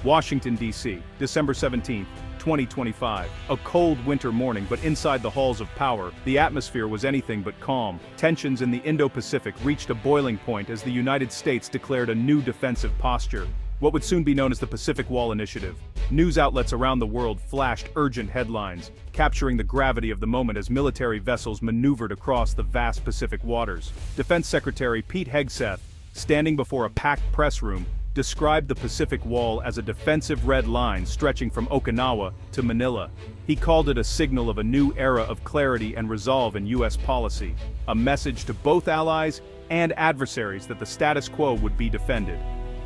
Washington, D.C., December 17, 2025. A cold winter morning, but inside the halls of power, the atmosphere was anything but calm. Tensions in the Indo-Pacific reached a boiling point as the United States declared a new defensive posture, what would soon be known as the Pacific Wall Initiative. News outlets around the world flashed urgent headlines, capturing the gravity of the moment as military vessels maneuvered across the vast Pacific waters. Defense Secretary Pete Hegseth, standing before a packed press room, described the Pacific Wall as a defensive red line stretching from Okinawa to Manila. He called it a signal of a new era of clarity and resolve in U.S. policy, a message to both allies and adversaries that the status quo would be defended.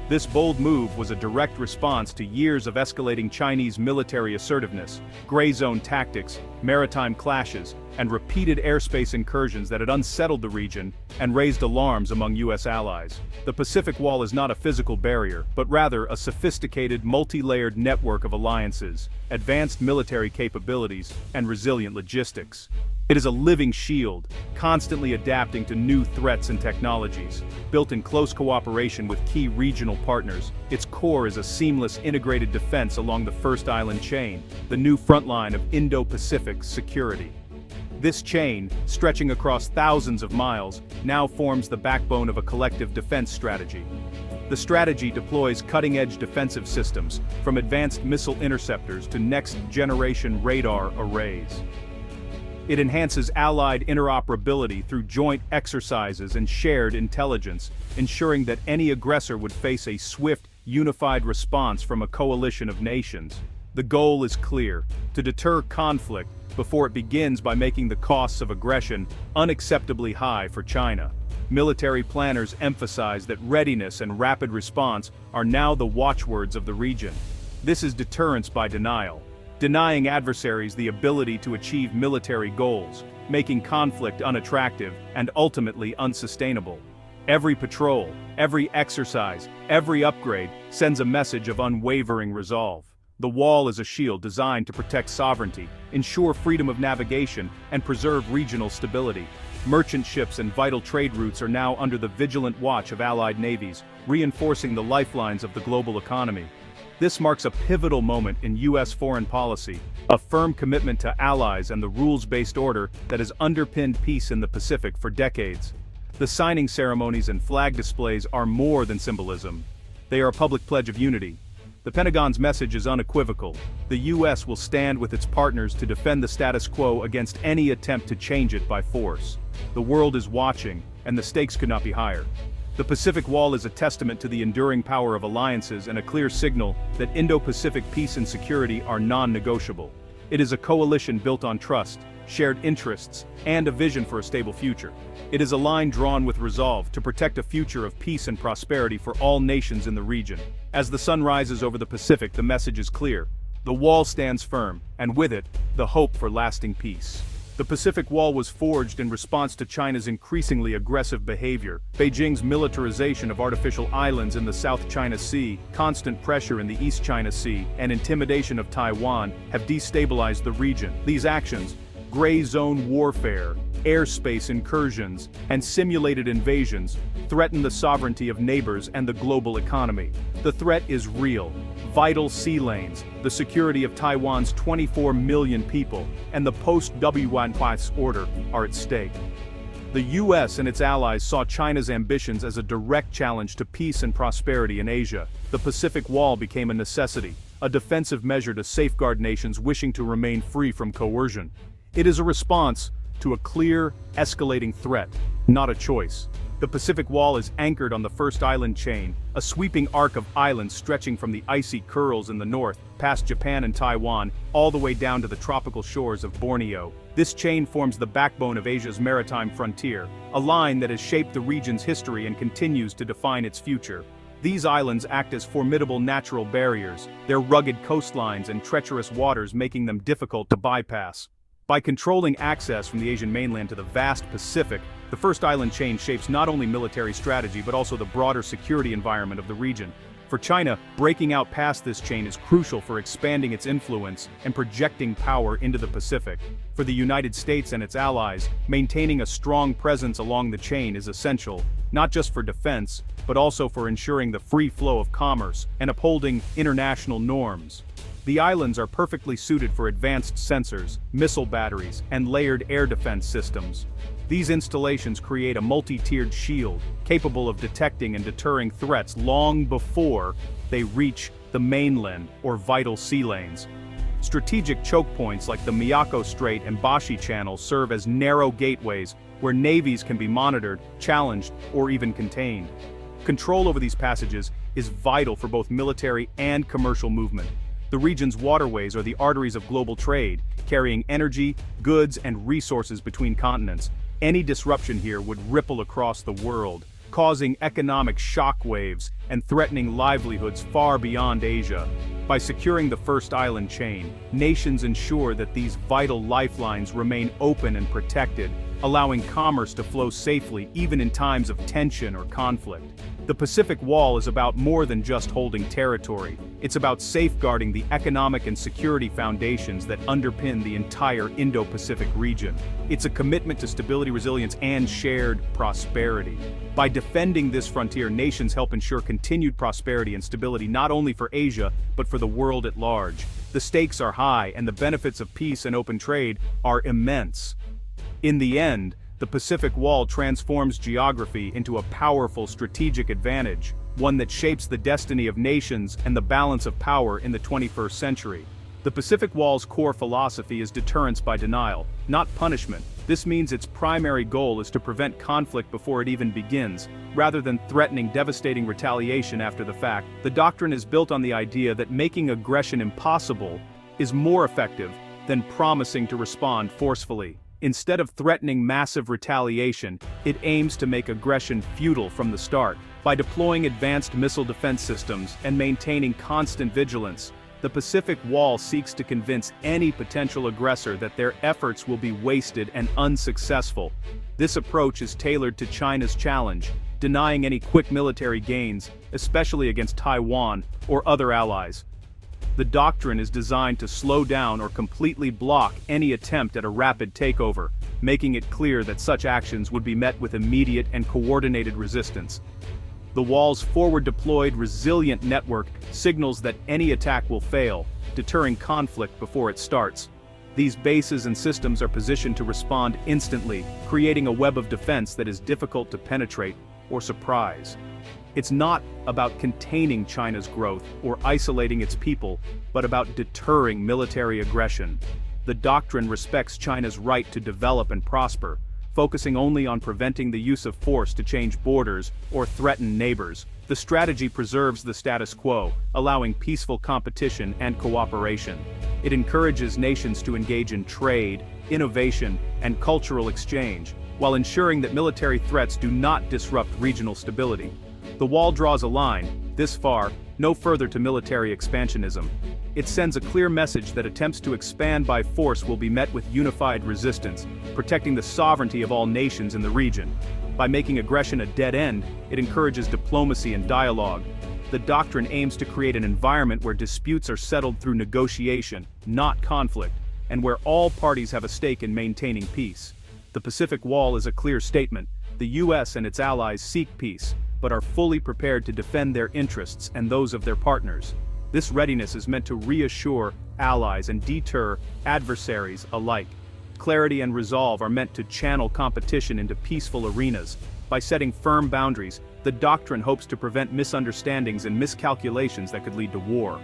This bold move was a direct response to years of escalating Chinese military assertiveness, gray zone tactics, maritime clashes, and repeated airspace incursions that had unsettled the region and raised alarms among U.S. allies. The Pacific Wall is not a physical barrier, but rather a sophisticated, multi-layered network of alliances, advanced military capabilities, and resilient logistics. It is a living shield, constantly adapting to new threats and technologies. Built in close cooperation with key regional partners, its core is a seamless integrated defense along the first island chain, the new front line of Indo-Pacific security. This chain, stretching across thousands of miles, now forms the backbone of a collective defense strategy. The strategy deploys cutting-edge defensive systems, from advanced missile interceptors to next-generation radar arrays. It enhances allied interoperability through joint exercises and shared intelligence, ensuring that any aggressor would face a swift, unified response from a coalition of nations. The goal is clear: to deter conflict before it begins by making the costs of aggression unacceptably high for China. Military planners emphasize that readiness and rapid response are now the watchwords of the region. This is deterrence by denial, denying adversaries the ability to achieve military goals, making conflict unattractive and ultimately unsustainable. Every patrol, every exercise, every upgrade sends a message of unwavering resolve. The wall is a shield designed to protect sovereignty, ensure freedom of navigation, and preserve regional stability. Merchant ships and vital trade routes are now under the vigilant watch of allied navies, reinforcing the lifelines of the global economy. This marks a pivotal moment in U.S. foreign policy, a firm commitment to allies and the rules-based order that has underpinned peace in the Pacific for decades. The signing ceremonies and flag displays are more than symbolism. They are a public pledge of unity. The Pentagon's message is unequivocal: the U.S. will stand with its partners to defend the status quo against any attempt to change it by force. The world is watching, and the stakes could not be higher. The Pacific Wall is a testament to the enduring power of alliances and a clear signal that Indo-Pacific peace and security are non-negotiable. It is a coalition built on trust, shared interests, and a vision for a stable future. It is a line drawn with resolve to protect a future of peace and prosperity for all nations in the region. As the sun rises over the Pacific, the message is clear: the wall stands firm, and with it, the hope for lasting peace. The Pacific Wall was forged in response to China's increasingly aggressive behavior. Beijing's militarization of artificial islands in the South China Sea, constant pressure in the East China Sea, and intimidation of Taiwan have destabilized the region. These actions, gray zone warfare, airspace incursions, and simulated invasions, threaten the sovereignty of neighbors and the global economy. The threat is real. Vital sea lanes, the security of Taiwan's 24 million people, and the post-WN order are at stake. The U.S. and its allies saw China's ambitions as a direct challenge to peace and prosperity in Asia. The Pacific Wall became a necessity, a defensive measure to safeguard nations wishing to remain free from coercion. It is a response to a clear, escalating threat, not a choice. The Pacific Wall is anchored on the first island chain, a sweeping arc of islands stretching from the icy Kurils in the north, past Japan and Taiwan, all the way down to the tropical shores of Borneo. This chain forms the backbone of Asia's maritime frontier, a line that has shaped the region's history and continues to define its future. These islands act as formidable natural barriers, their rugged coastlines and treacherous waters making them difficult to bypass. By controlling access from the Asian mainland to the vast Pacific, the first island chain shapes not only military strategy but also the broader security environment of the region. For China, breaking out past this chain is crucial for expanding its influence and projecting power into the Pacific. For the United States and its allies, maintaining a strong presence along the chain is essential, not just for defense, but also for ensuring the free flow of commerce and upholding international norms. The islands are perfectly suited for advanced sensors, missile batteries, and layered air defense systems. These installations create a multi-tiered shield, capable of detecting and deterring threats long before they reach the mainland or vital sea lanes. Strategic choke points like the Miyako Strait and Bashi Channel serve as narrow gateways where navies can be monitored, challenged, or even contained. Control over these passages is vital for both military and commercial movement. The region's waterways are the arteries of global trade, carrying energy, goods, and resources between continents. Any disruption here would ripple across the world, causing economic shockwaves and threatening livelihoods far beyond Asia. By securing the first island chain, nations ensure that these vital lifelines remain open and protected, allowing commerce to flow safely even in times of tension or conflict. The Pacific Wall is about more than just holding territory. It's about safeguarding the economic and security foundations that underpin the entire Indo-Pacific region. It's a commitment to stability, resilience, and shared prosperity. By defending this frontier, nations help ensure continued prosperity and stability not only for Asia, but for the world at large. The stakes are high, and the benefits of peace and open trade are immense. In the end, the Pacific Wall transforms geography into a powerful strategic advantage, one that shapes the destiny of nations and the balance of power in the 21st century. The Pacific Wall's core philosophy is deterrence by denial, not punishment. This means its primary goal is to prevent conflict before it even begins, rather than threatening devastating retaliation after the fact. The doctrine is built on the idea that making aggression impossible is more effective than promising to respond forcefully. Instead of threatening massive retaliation, it aims to make aggression futile from the start. By deploying advanced missile defense systems and maintaining constant vigilance, the Pacific Wall seeks to convince any potential aggressor that their efforts will be wasted and unsuccessful. This approach is tailored to China's challenge, denying any quick military gains, especially against Taiwan or other allies. The doctrine is designed to slow down or completely block any attempt at a rapid takeover, making it clear that such actions would be met with immediate and coordinated resistance. The wall's forward-deployed, resilient network signals that any attack will fail, deterring conflict before it starts. These bases and systems are positioned to respond instantly, creating a web of defense that is difficult to penetrate or surprise. It's not about containing China's growth or isolating its people, but about deterring military aggression. The doctrine respects China's right to develop and prosper, focusing only on preventing the use of force to change borders or threaten neighbors. The strategy preserves the status quo, allowing peaceful competition and cooperation. It encourages nations to engage in trade, innovation, and cultural exchange, while ensuring that military threats do not disrupt regional stability. The wall draws a line, this far, no further to military expansionism. It sends a clear message that attempts to expand by force will be met with unified resistance, protecting the sovereignty of all nations in the region. By making aggression a dead end, it encourages diplomacy and dialogue. The doctrine aims to create an environment where disputes are settled through negotiation, not conflict, and where all parties have a stake in maintaining peace. The Pacific Wall is a clear statement. The U.S. and its allies seek peace, but are fully prepared to defend their interests and those of their partners. This readiness is meant to reassure allies and deter adversaries alike. Clarity and resolve are meant to channel competition into peaceful arenas. By setting firm boundaries, the doctrine hopes to prevent misunderstandings and miscalculations that could lead to war.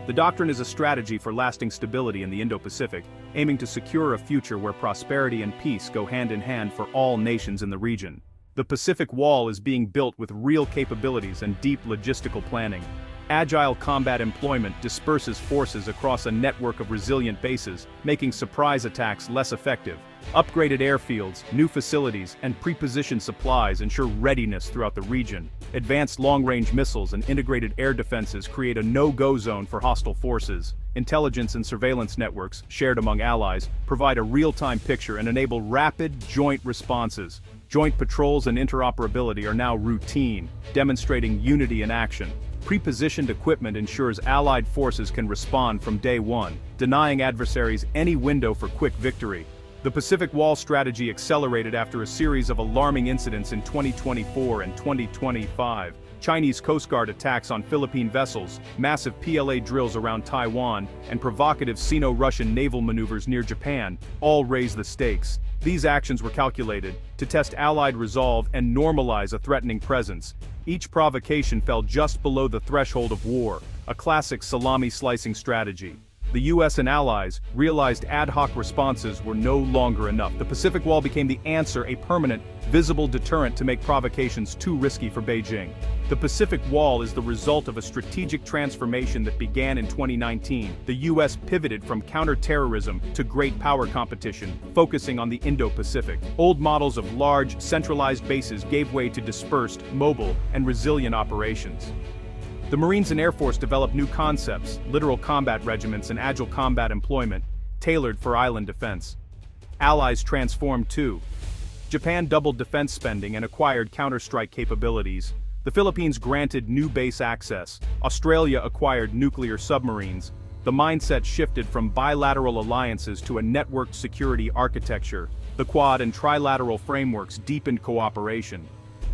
The doctrine is a strategy for lasting stability in the Indo-Pacific, aiming to secure a future where prosperity and peace go hand in hand for all nations in the region. The Pacific Wall is being built with real capabilities and deep logistical planning. Agile combat employment disperses forces across a network of resilient bases, making surprise attacks less effective. Upgraded airfields, new facilities, and pre-positioned supplies ensure readiness throughout the region. Advanced long-range missiles and integrated air defenses create a no-go zone for hostile forces. Intelligence and surveillance networks, shared among allies, provide a real-time picture and enable rapid, joint responses. Joint patrols and interoperability are now routine, demonstrating unity in action. Pre-positioned equipment ensures Allied forces can respond from day one, denying adversaries any window for quick victory. The Pacific Wall strategy accelerated after a series of alarming incidents in 2024 and 2025. Chinese Coast Guard attacks on Philippine vessels, massive PLA drills around Taiwan, and provocative Sino-Russian naval maneuvers near Japan all raise the stakes. These actions were calculated to test Allied resolve and normalize a threatening presence. Each provocation fell just below the threshold of war, a classic salami-slicing strategy. The US and allies realized ad hoc responses were no longer enough. The Pacific Wall became the answer, a permanent, visible deterrent to make provocations too risky for Beijing. The Pacific Wall is the result of a strategic transformation that began in 2019. The US pivoted from counter-terrorism to great power competition, focusing on the Indo-Pacific. Old models of large, centralized bases gave way to dispersed, mobile, and resilient operations. The Marines and Air Force developed new concepts, littoral combat regiments and agile combat employment, tailored for island defense. Allies transformed too. Japan doubled defense spending and acquired counter-strike capabilities. The Philippines granted new base access. Australia acquired nuclear submarines. The mindset shifted from bilateral alliances to a networked security architecture. The Quad and trilateral frameworks deepened cooperation.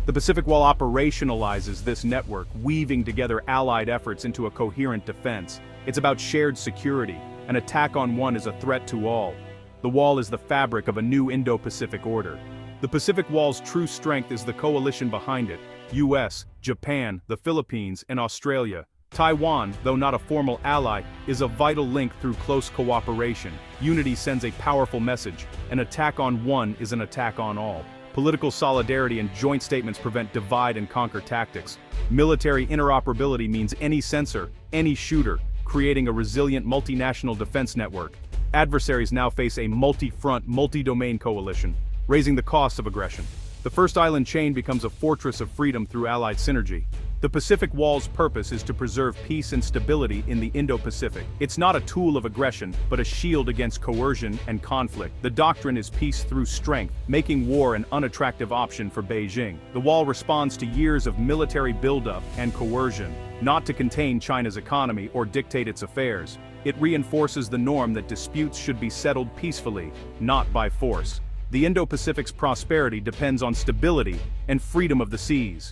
The Pacific Wall operationalizes this network, weaving together Allied efforts into a coherent defense. It's about shared security. An attack on one is a threat to all. The Wall is the fabric of a new Indo-Pacific order. The Pacific Wall's true strength is the coalition behind it: US, Japan, the Philippines, and Australia. Taiwan, though not a formal ally, is a vital link through close cooperation. Unity sends a powerful message. An attack on one is an attack on all. Political solidarity and joint statements prevent divide-and-conquer tactics. Military interoperability means any sensor, any shooter, creating a resilient multinational defense network. Adversaries now face a multi-front, multi-domain coalition, raising the cost of aggression. The first island chain becomes a fortress of freedom through Allied synergy. The Pacific Wall's purpose is to preserve peace and stability in the Indo-Pacific. It's not a tool of aggression, but a shield against coercion and conflict. The doctrine is peace through strength, making war an unattractive option for Beijing. The Wall responds to years of military buildup and coercion, not to contain China's economy or dictate its affairs. It reinforces the norm that disputes should be settled peacefully, not by force. The Indo-Pacific's prosperity depends on stability and freedom of the seas.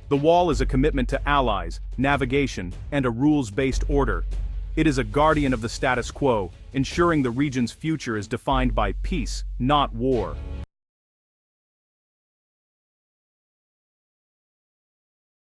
The Wall is a commitment to allies, navigation, and a rules-based order. It is a guardian of the status quo, ensuring the region's future is defined by peace, not war.